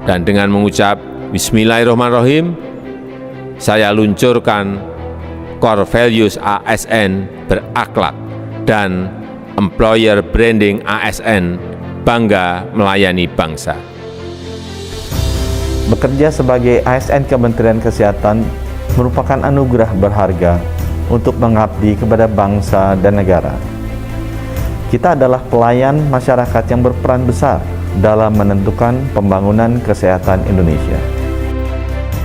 Dan dengan mengucap Bismillahirrahmanirrahim, saya luncurkan core values ASN berakhlak dan employer branding ASN bangga melayani bangsa. Bekerja sebagai ASN Kementerian Kesehatan merupakan anugerah berharga untuk mengabdi kepada bangsa dan negara. Kita adalah pelayan masyarakat yang berperan besar dalam menentukan pembangunan kesehatan Indonesia.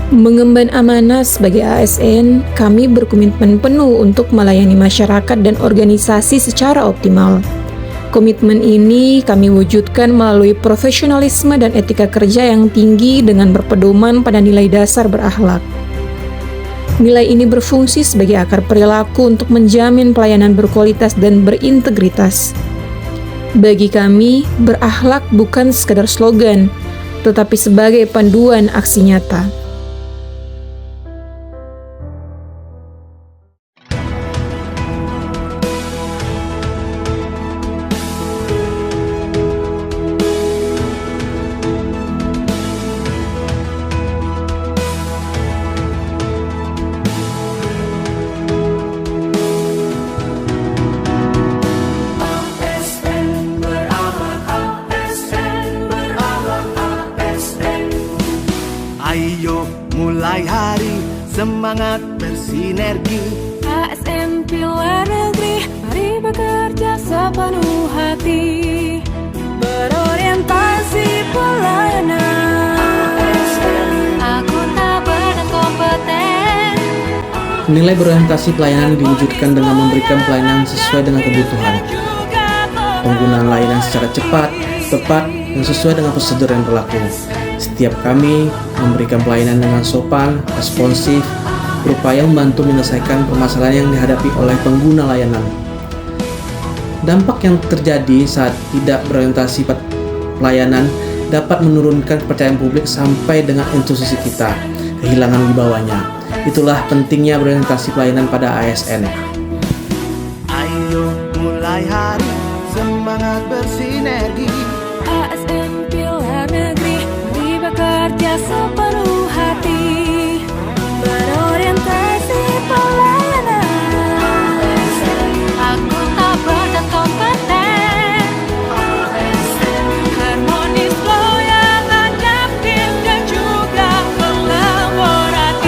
Mengemban amanah sebagai ASN, kami berkomitmen penuh untuk melayani masyarakat dan organisasi secara optimal. Komitmen ini kami wujudkan melalui profesionalisme dan etika kerja yang tinggi dengan berpedoman pada nilai dasar berakhlak. Nilai ini berfungsi sebagai akar perilaku untuk menjamin pelayanan berkualitas dan berintegritas. Bagi kami, berakhlak bukan sekadar slogan, tetapi sebagai panduan aksi nyata. Ayo mulai hari, semangat bersinergi. ASN Pilar Negeri, mari bekerja sepenuh hati, berorientasi pelayanan, akuntabel dan kompeten. Nilai berorientasi pelayanan diwujudkan dengan memberikan pelayanan sesuai dengan kebutuhan, penggunaan layanan secara cepat, tepat, dan sesuai dengan prosedur yang berlaku. Setiap kami memberikan pelayanan dengan sopan, responsif, berupaya membantu menyelesaikan permasalahan yang dihadapi oleh pengguna layanan. Dampak yang terjadi saat tidak berorientasi pelayanan dapat menurunkan kepercayaan publik sampai dengan institusi kita kehilangan wibawanya. Itulah pentingnya berorientasi pelayanan pada ASN. Ayo mulai hari, semangat bersinergi. ASN Pilar Negeri, mari bekerja sepenuh hati, berorientasi pelayanan, akuntabel dan kompeten, harmonis, loyal, adaptif dan juga kolaboratif.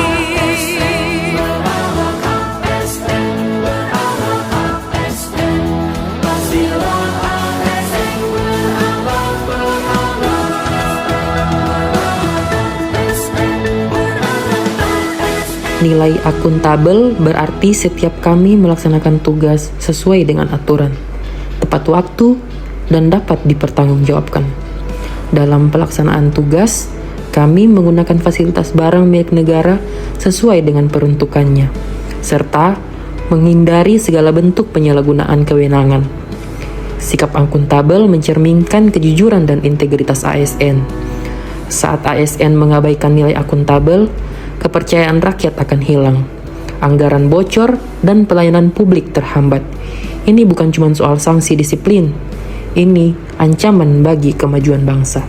Nilai akuntabel berarti setiap kami melaksanakan tugas sesuai dengan aturan, tepat waktu, dan dapat dipertanggungjawabkan. Dalam pelaksanaan tugas, kami menggunakan fasilitas barang milik negara sesuai dengan peruntukannya, serta menghindari segala bentuk penyalahgunaan kewenangan. Sikap akuntabel mencerminkan kejujuran dan integritas ASN. Saat ASN mengabaikan nilai akuntabel, kepercayaan rakyat akan hilang, anggaran bocor, dan pelayanan publik terhambat. Ini bukan cuma soal sanksi disiplin, ini ancaman bagi kemajuan bangsa.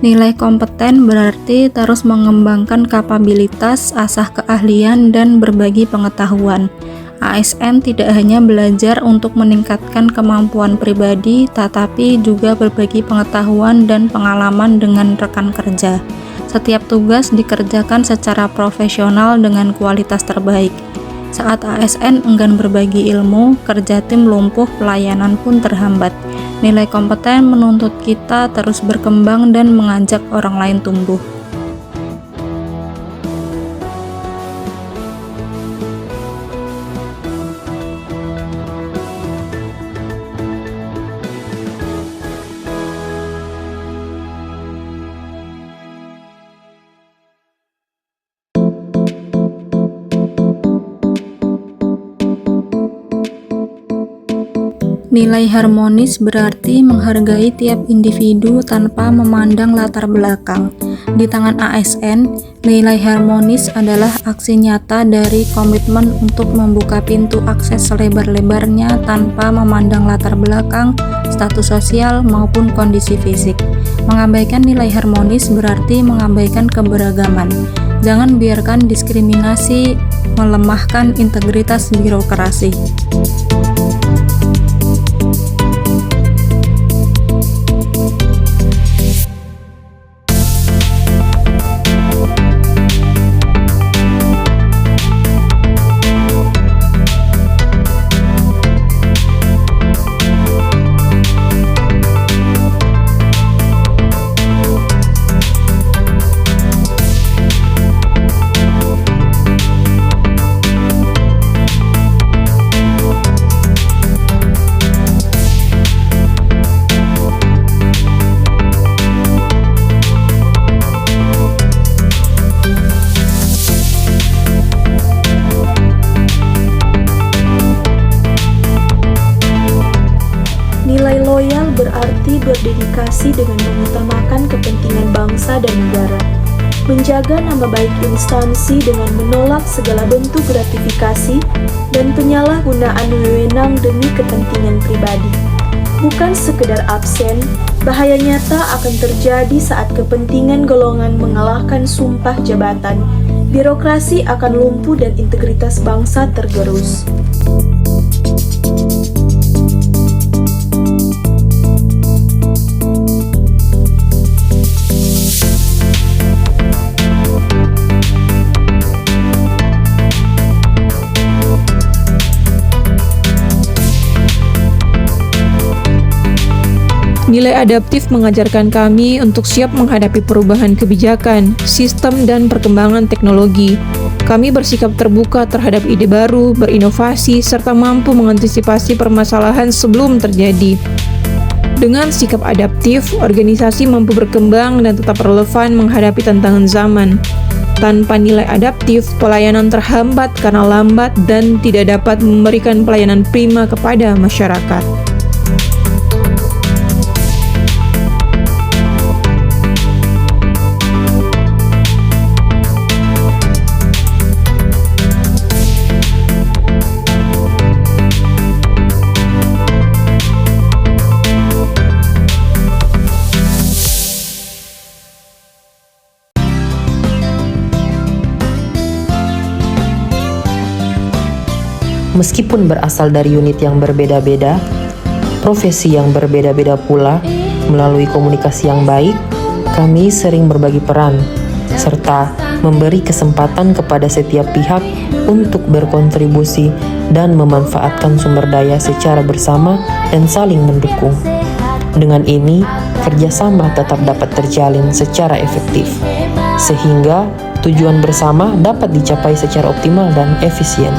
Nilai kompeten berarti terus mengembangkan kapabilitas, asah keahlian, dan berbagi pengetahuan. ASN tidak hanya belajar untuk meningkatkan kemampuan pribadi, tetapi juga berbagi pengetahuan dan pengalaman dengan rekan kerja. Setiap tugas dikerjakan secara profesional dengan kualitas terbaik. Saat ASN enggan berbagi ilmu, kerja tim lumpuh, pelayanan pun terhambat. Nilai kompeten menuntut kita terus berkembang dan mengajak orang lain tumbuh. Nilai harmonis berarti menghargai tiap individu tanpa memandang latar belakang. Di tangan ASN, nilai harmonis adalah aksi nyata dari komitmen untuk membuka pintu akses selebar-lebarnya tanpa memandang latar belakang, status sosial, maupun kondisi fisik. Mengabaikan nilai harmonis berarti mengabaikan keberagaman. Jangan biarkan diskriminasi melemahkan integritas birokrasi. Nilai loyal berarti berdedikasi dengan mengutamakan kepentingan bangsa dan negara, menjaga nama baik instansi dengan menolak segala bentuk gratifikasi dan penyalahgunaan wewenang demi kepentingan pribadi. Bukan sekedar absen, bahaya nyata akan terjadi saat kepentingan golongan mengalahkan sumpah jabatan. Birokrasi akan lumpuh dan integritas bangsa tergerus. Nilai adaptif mengajarkan kami untuk siap menghadapi perubahan kebijakan, sistem, dan perkembangan teknologi. Kami bersikap terbuka terhadap ide baru, berinovasi, serta mampu mengantisipasi permasalahan sebelum terjadi. Dengan sikap adaptif, organisasi mampu berkembang dan tetap relevan menghadapi tantangan zaman. Tanpa nilai adaptif, pelayanan terhambat karena lambat dan tidak dapat memberikan pelayanan prima kepada masyarakat. Meskipun berasal dari unit yang berbeda-beda, profesi yang berbeda-beda pula, melalui komunikasi yang baik, kami sering berbagi peran, serta memberi kesempatan kepada setiap pihak untuk berkontribusi dan memanfaatkan sumber daya secara bersama dan saling mendukung. Dengan ini, kerjasama tetap dapat terjalin secara efektif, sehingga tujuan bersama dapat dicapai secara optimal dan efisien.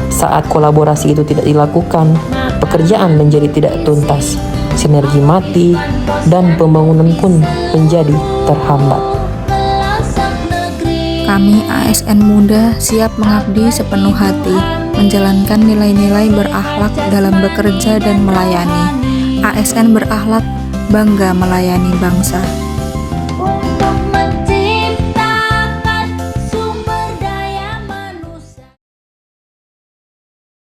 Saat kolaborasi itu tidak dilakukan, pekerjaan menjadi tidak tuntas, sinergi mati, dan pembangunan pun menjadi terhambat. Kami ASN muda siap mengabdi sepenuh hati, menjalankan nilai-nilai berakhlak dalam bekerja dan melayani. ASN berakhlak, bangga melayani bangsa.